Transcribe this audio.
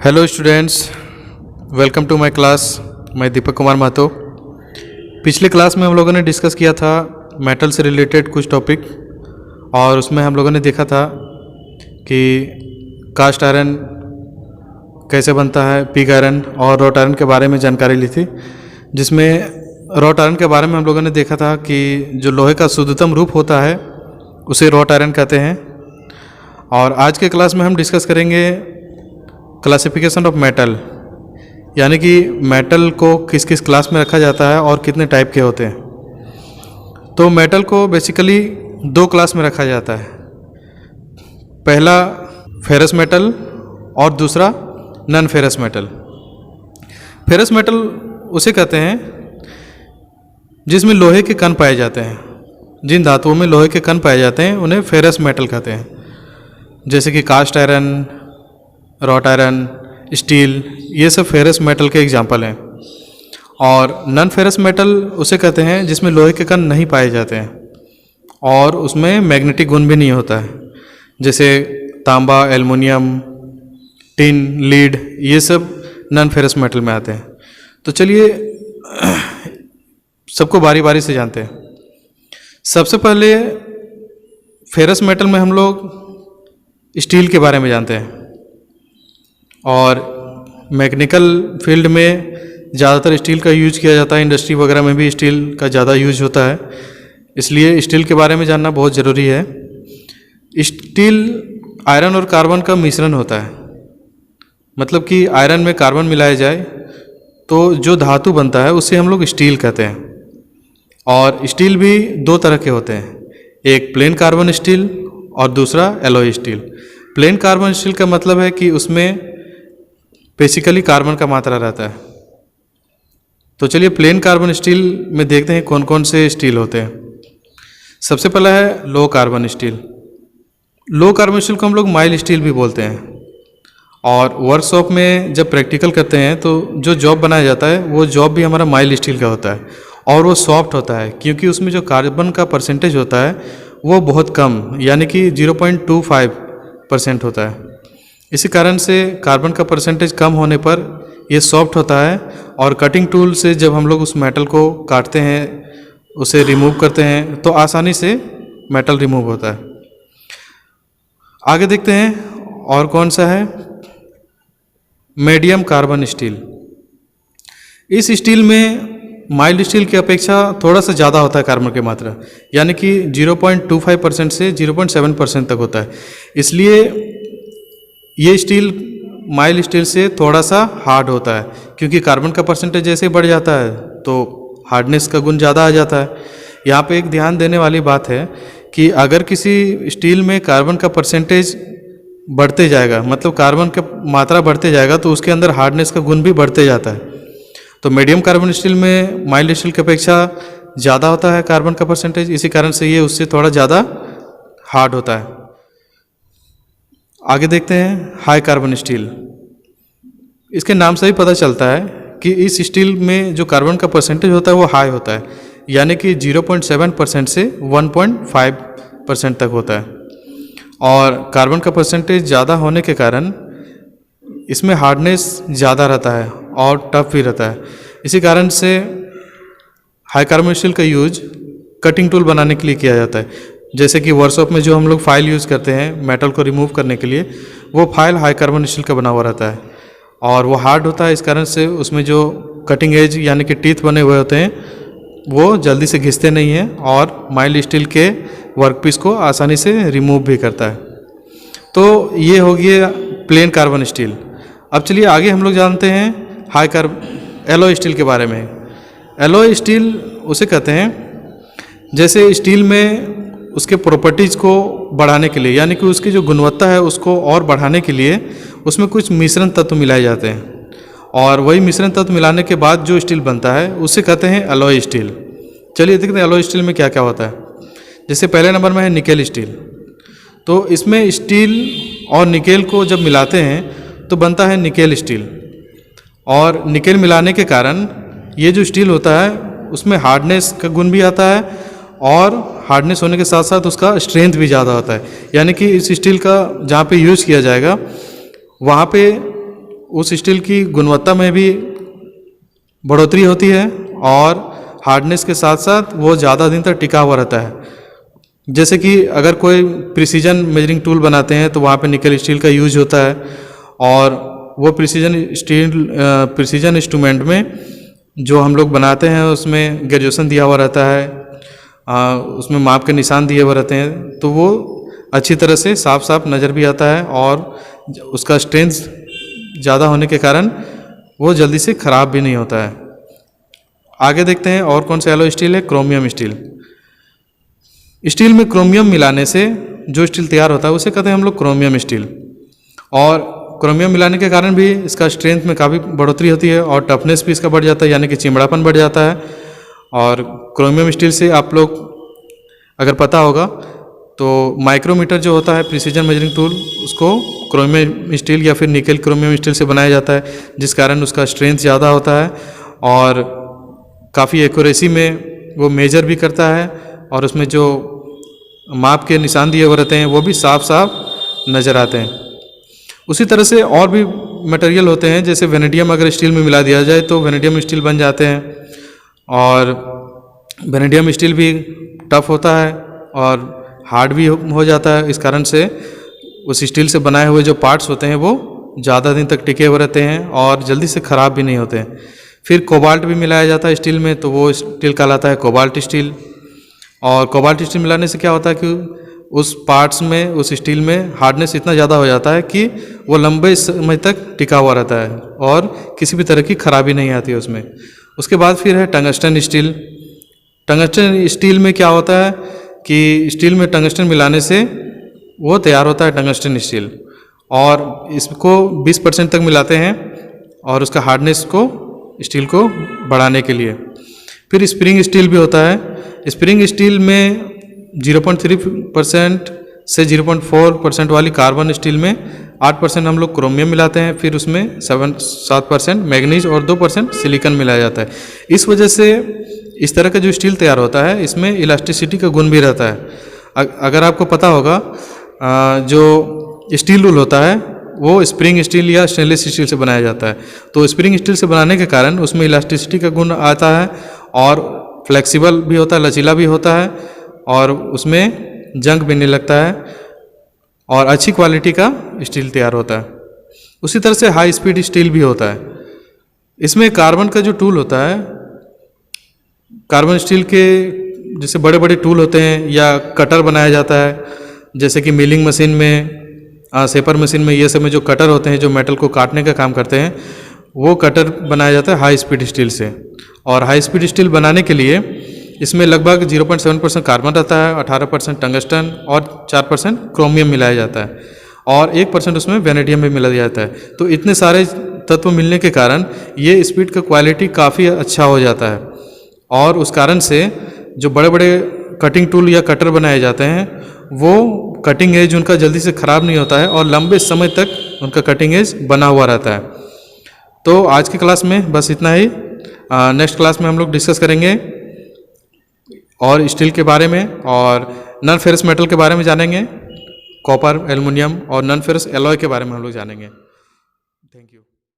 Hello students, welcome to my class. मैं दीपक कुमार महतो। पिछले class में हम लोगों ने डिस्कस किया था मेटल से रिलेटेड कुछ टॉपिक, और उसमें हम लोगों ने देखा था कि कास्ट आयरन कैसे बनता है, पिग आयरन और रॉट आयरन के बारे में जानकारी ली थी। जिसमें रॉट आयरन के बारे में हम लोगों ने देखा था कि जो लोहे का शुद्धतम रूप होता है उसे रॉट आयरन कहते हैं। और आज के क्लास में हम डिस्कस करेंगे क्लासिफिकेशन ऑफ मेटल, यानी कि मेटल को किस किस क्लास में रखा जाता है और कितने टाइप के होते हैं। तो मेटल को बेसिकली दो क्लास में रखा जाता है। पहला फेरस मेटल और दूसरा non ferrous metal. Ferrous metal उसे कहते हैं जिसमें लोहे के कण पाए जाते हैं। जिन धातुओं में लोहे के कण पाए जाते हैं उन्हें फेरस मेटल कहते हैं, जैसे कि cast iron, wrought iron, steel, ये सब फेरस मेटल के एग्जाम्पल हैं। और नॉन फेरस मेटल उसे कहते हैं जिसमें लोहे के कण नहीं पाए जाते हैं और उसमें मैग्नेटिक गुण भी नहीं होता है, जैसे तांबा, एल्युमिनियम, टिन, लीड, ये सब नॉन फेरस मेटल में आते हैं। तो चलिए सबको बारी बारी से जानते हैं। सबसे पहले फेरस मेटल में हम लोग स्टील के बारे में जानते हैं। और मैकेनिकल फील्ड में ज़्यादातर स्टील का यूज किया जाता है, इंडस्ट्री वगैरह में भी स्टील का ज़्यादा यूज होता है, इसलिए स्टील के बारे में जानना बहुत ज़रूरी है। स्टील आयरन और कार्बन का मिश्रण होता है, मतलब कि आयरन में कार्बन मिलाया जाए तो जो धातु बनता है उसे हम लोग स्टील कहते हैं। और स्टील भी दो तरह के होते हैं, एक प्लेन कार्बन स्टील और दूसरा alloy steel. Plane carbon steel का मतलब है कि उसमें बेसिकली कार्बन का मात्रा रहता है। तो चलिए प्लेन कार्बन स्टील में देखते हैं कौन कौन से स्टील होते हैं। सबसे पहला है low carbon steel. Low carbon steel को हम लोग माइल्ड स्टील भी बोलते हैं। और वर्कशॉप में जब प्रैक्टिकल करते हैं तो जो जॉब बनाया जाता है वो जॉब भी हमारा माइल्ड स्टील का होता है, और वो सॉफ्ट होता है क्योंकि उसमें जो कार्बन का परसेंटेज होता है वो बहुत कम, यानी कि 0.25% होता है। इसी कारण से कार्बन का परसेंटेज कम होने पर ये सॉफ्ट होता है, और कटिंग टूल से जब हम लोग उस मेटल को काटते हैं, उसे रिमूव करते हैं, तो आसानी से मेटल रिमूव होता है। आगे देखते हैं और कौन सा है, मीडियम कार्बन स्टील। इस स्टील में माइल्ड स्टील की अपेक्षा थोड़ा सा ज़्यादा होता है कार्बन की मात्रा, यानी कि 0.25% से 0.7% तक होता है। इसलिए ये स्टील माइल्ड स्टील से थोड़ा सा हार्ड होता है, क्योंकि कार्बन का परसेंटेज जैसे बढ़ जाता है तो हार्डनेस का गुण ज़्यादा आ जाता है। यहाँ पे एक ध्यान देने वाली बात है कि अगर किसी स्टील में कार्बन का परसेंटेज बढ़ते जाएगा, मतलब कार्बन का मात्रा बढ़ते जाएगा, तो उसके अंदर हार्डनेस का गुण भी बढ़ते जाता है। तो मीडियम कार्बन स्टील में माइल्ड स्टील की अपेक्षा ज़्यादा होता है कार्बन का परसेंटेज, इसी कारण से ये उससे थोड़ा ज़्यादा हार्ड होता है। आगे देखते हैं हाई कार्बन स्टील। इसके नाम से ही पता चलता है कि इस स्टील में जो कार्बन का परसेंटेज होता है वो हाई होता है, यानी कि 0.7% से 1.5% तक होता है। और कार्बन का परसेंटेज ज़्यादा होने के कारण इसमें हार्डनेस ज़्यादा रहता है और टफ भी रहता है। इसी कारण से हाई कार्बन स्टील का यूज कटिंग टूल बनाने के लिए किया जाता है। जैसे कि वर्कशॉप में जो हम लोग फाइल यूज़ करते हैं मेटल को रिमूव करने के लिए, वो फाइल हाई कार्बन स्टील का बना हुआ रहता है और वो हार्ड होता है। इस कारण से उसमें जो कटिंग एज यानी कि टीथ बने हुए होते हैं वो जल्दी से घिसते नहीं हैं, और माइल्ड स्टील के वर्कपीस को आसानी से रिमूव भी करता है। तो ये हो गया प्लेन कार्बन स्टील। अब चलिए आगे हम लोग जानते हैं एलॉय स्टील के बारे में। एलॉय स्टील उसे कहते हैं जैसे स्टील में उसके प्रॉपर्टीज़ को बढ़ाने के लिए, यानी कि उसकी जो गुणवत्ता है उसको और बढ़ाने के लिए उसमें कुछ मिश्रण तत्व मिलाए जाते हैं, और वही मिश्रण तत्व मिलाने के बाद जो स्टील बनता है उसे कहते हैं एलॉय स्टील। चलिए देखते हैं एलॉय स्टील में क्या क्या होता है। जैसे पहले नंबर में है निकेल स्टील। तो इसमें स्टील और निकेल को जब मिलाते हैं तो बनता है निकेल स्टील, और निकेल मिलाने के कारण ये जो स्टील होता है उसमें हार्डनेस का गुण भी आता है, और हार्डनेस होने के साथ साथ उसका स्ट्रेंथ भी ज़्यादा होता है। यानी कि इस स्टील का जहाँ पे यूज़ किया जाएगा वहाँ पे उस स्टील की गुणवत्ता में भी बढ़ोतरी होती है और हार्डनेस के साथ साथ वो ज़्यादा दिन तक टिका हुआ रहता है। जैसे कि अगर कोई प्रिसीजन मेजरिंग टूल बनाते हैं तो वहाँ पे निकल स्टील का यूज होता है और वो प्रिसीजन इंस्ट्रूमेंट में जो हम लोग बनाते हैं उसमें ग्रेजुएशन दिया हुआ रहता है, उसमें माप के निशान दिए हुए रहते हैं, तो वो अच्छी तरह से साफ साफ नज़र भी आता है और उसका स्ट्रेंथ ज़्यादा होने के कारण वो जल्दी से ख़राब भी नहीं होता है। आगे देखते हैं और कौन सा एलॉय स्टील है, क्रोमियम स्टील। स्टील में क्रोमियम मिलाने से जो स्टील तैयार होता है उसे कहते हैं हम लोग क्रोमियम स्टील। और क्रोमियम मिलाने के कारण भी इसका स्ट्रेंथ में काफ़ी बढ़ोतरी होती है और टफनेस भी इसका बढ़ जाता है, यानी कि चिमड़ापन बढ़ जाता है। और क्रोमियम स्टील से आप लोग अगर पता होगा तो माइक्रोमीटर जो होता है प्रिसीजन मेजरिंग टूल, उसको क्रोमियम स्टील या फिर निकेल क्रोमियम स्टील से बनाया जाता है, जिस कारण उसका स्ट्रेंथ ज़्यादा होता है और काफ़ी एक्यूरेसी में वो मेजर भी करता है और उसमें जो माप के निशान दिए हुए रहते हैं वो भी साफ साफ नज़र आते हैं। उसी तरह से और भी मटेरियल होते हैं, जैसे वेनेडियम अगर स्टील में मिला दिया जाए तो वेनेडियम स्टील बन जाते हैं और वेनेडियम स्टील भी टफ होता है और हार्ड भी हो जाता है। इस कारण से उस स्टील से बनाए हुए जो पार्ट्स होते हैं वो ज़्यादा दिन तक टिके हुए रहते हैं और जल्दी से ख़राब भी नहीं होते हैं। फिर कोबाल्ट भी मिलाया जाता है स्टील में, तो वो स्टील कहलाता है कोबाल्ट स्टील। और कोबाल्ट स्टील मिलाने से क्या होता है कि उस पार्ट्स में, उस स्टील में हार्डनेस इतना ज़्यादा हो जाता है कि वो लंबे समय तक टिका हुआ रहता है और किसी भी तरह की खराबी नहीं आती है उसमें। उसके बाद फिर है टंगस्टन स्टील। टंगस्टन स्टील में क्या होता है कि स्टील में टंगस्टन मिलाने से वो तैयार होता है टंगस्टन स्टील, और इसको 20% तक मिलाते हैं और उसका हार्डनेस को, स्टील को बढ़ाने के लिए। फिर स्प्रिंग स्टील भी होता है। स्प्रिंग स्टील में 0.3% से 0.4% वाली कार्बन स्टील में 8% हम लोग क्रोमियम मिलाते हैं, फिर उसमें 7% मैग्नीज और 2% सिलिकॉन मिलाया जाता है। इस वजह से इस तरह का जो स्टील तैयार होता है इसमें इलास्टिसिटी का गुण भी रहता है। अगर आपको पता होगा, जो स्टील रूल होता है वो स्प्रिंग स्टील या स्टेनलेस स्टील से बनाया जाता है, तो स्प्रिंग स्टील से बनाने के कारण उसमें इलास्टिसिटी का गुण आता है और फ्लेक्सिबल भी होता है, लचीला भी होता है और उसमें जंग भी नहीं लगता है और अच्छी क्वालिटी का स्टील तैयार होता है। उसी तरह से हाई स्पीड स्टील भी होता है। इसमें कार्बन का जो टूल होता है, कार्बन स्टील के जैसे बड़े बड़े टूल होते हैं या कटर बनाया जाता है, जैसे कि मिलिंग मशीन में, सेपर मशीन में, ये सब में जो कटर होते हैं जो मेटल को काटने का काम करते हैं, वो कटर बनाया जाता है हाई स्पीड स्टील से। और हाई स्पीड स्टील बनाने के लिए इसमें लगभग 0.7% कार्बन रहता है, 18% टंगस्टन और 4% क्रोमियम मिलाया जाता है और 1% उसमें वेनेडियम भी मिला जाता है। तो इतने सारे तत्व मिलने के कारण ये स्पीड का क्वालिटी काफ़ी अच्छा हो जाता है और उस कारण से जो बड़े बड़े कटिंग टूल या कटर बनाए जाते हैं वो कटिंग एज उनका जल्दी से ख़राब नहीं होता है और लंबे समय तक उनका कटिंग एज बना हुआ रहता है। तो आज की क्लास में बस इतना ही। नेक्स्ट क्लास में हम लोग डिस्कस करेंगे और स्टील के बारे में और नॉन फेरस मेटल के बारे में जानेंगे, कॉपर, एल्युमिनियम और नॉन फेरस एलॉय के बारे में हम लोग जानेंगे।